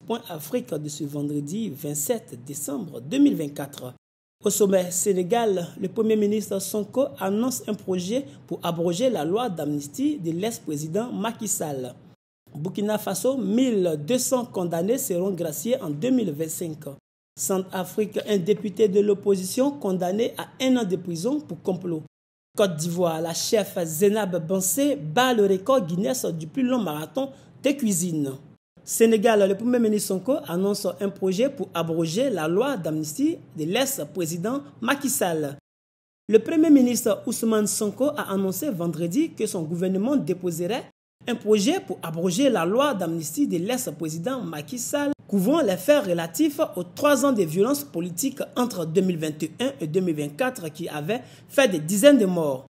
Point Afrique de ce vendredi 27 décembre 2024. Au sommet Sénégal, le Premier ministre Sonko annonce un projet pour abroger la loi d'amnistie de l'ex-président Macky Sall. Burkina Faso, 1200 condamnés seront graciés en 2025. Centrafrique, un député de l'opposition condamné à 1 an de prison pour complot. Côte d'Ivoire, la chef Zénab Bansé bat le record Guinness du plus long marathon de cuisine. Sénégal, le Premier ministre Sonko annonce un projet pour abroger la loi d'amnistie de l'ex-président Macky Sall. Le Premier ministre Ousmane Sonko a annoncé vendredi que son gouvernement déposerait un projet pour abroger la loi d'amnistie de l'ex-président Macky Sall, couvrant les faits relatifs aux 3 ans de violences politiques entre 2021 et 2024 qui avaient fait des dizaines de morts.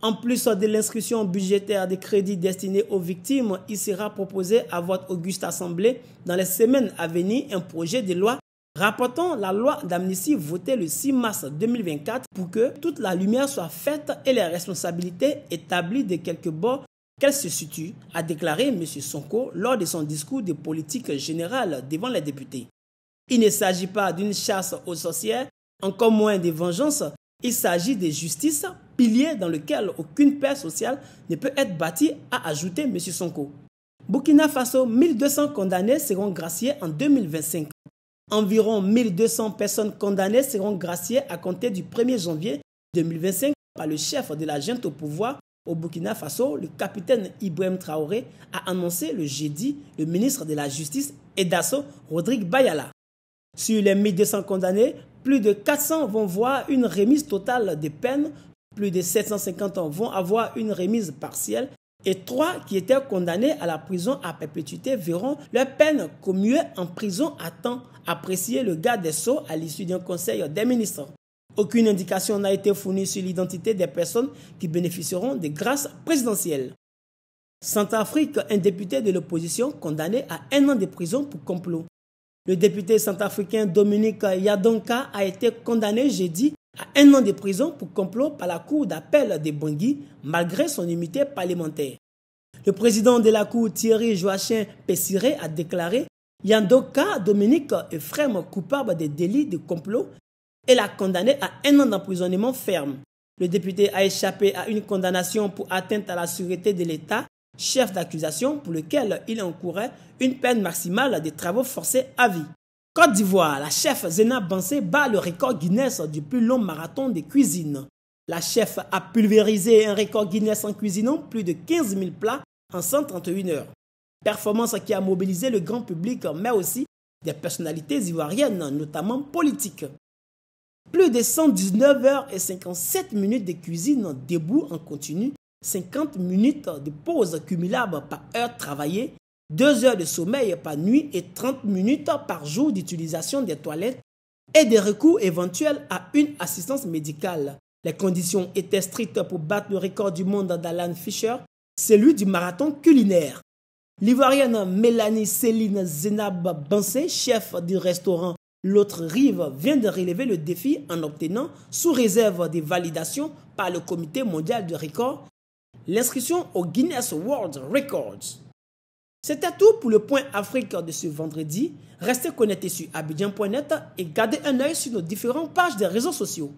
En plus de l'inscription budgétaire des crédits destinés aux victimes, il sera proposé à votre auguste assemblée dans les semaines à venir un projet de loi rapportant la loi d'amnistie votée le 6 mars 2024 pour que toute la lumière soit faite et les responsabilités établies de quelque bord qu'elle se situe, a déclaré M. Sonko lors de son discours de politique générale devant les députés. Il ne s'agit pas d'une chasse aux sorcières, encore moins de vengeance. Il s'agit de justice, pilier dans lequel aucune paix sociale ne peut être bâtie, a ajouté M. Sonko. Burkina Faso, 1200 condamnés seront graciés en 2025. Environ 1200 personnes condamnées seront graciées à compter du 1er janvier 2025 par le chef de la junte au pouvoir au Burkina Faso, le capitaine Ibrahim Traoré, a annoncé le jeudi le ministre de la Justice et d'Assaut, Rodrigue Bayala. Sur les 1200 condamnés, plus de 400 vont voir une remise totale des peines, plus de 750 vont avoir une remise partielle et 3 qui étaient condamnés à la prison à perpétuité verront leur peine commuée en prison à temps, apprécié le garde des Sceaux à l'issue d'un conseil des ministres. Aucune indication n'a été fournie sur l'identité des personnes qui bénéficieront des grâces présidentielles. Centrafrique, un député de l'opposition condamné à 1 an de prison pour complot. Le député centrafricain Dominique Yadonka a été condamné jeudi à 1 an de prison pour complot par la cour d'appel de Bangui malgré son immunité parlementaire. Le président de la cour Thierry Joachim Pessiré a déclaré Yadonka Dominique est ferme coupable des délits de complot et l'a condamné à 1 an d'emprisonnement ferme. Le député a échappé à une condamnation pour atteinte à la sûreté de l'État, chef d'accusation pour lequel il encourait une peine maximale de travaux forcés à vie. Côte d'Ivoire, la chef Zénab Bansé bat le record Guinness du plus long marathon de cuisine. La chef a pulvérisé un record Guinness en cuisinant plus de 15 000 plats en 131 heures. Performance qui a mobilisé le grand public, mais aussi des personnalités ivoiriennes, notamment politiques. Plus de 119 heures et 57 minutes de cuisine debout en continu, 50 minutes de pause cumulable par heure travaillée, 2 heures de sommeil par nuit et 30 minutes par jour d'utilisation des toilettes et des recours éventuels à une assistance médicale. Les conditions étaient strictes pour battre le record du monde d'Alan Fisher, celui du marathon culinaire. L'Ivoirienne Mélanie Céline Zénab Bansé, chef du restaurant L'autre rive, vient de relever le défi en obtenant, sous réserve de validation par le Comité mondial du record, l'inscription au Guinness World Records. C'était tout pour le Point Afrique de ce vendredi. Restez connectés sur abidjan.net et gardez un œil sur nos différentes pages des réseaux sociaux.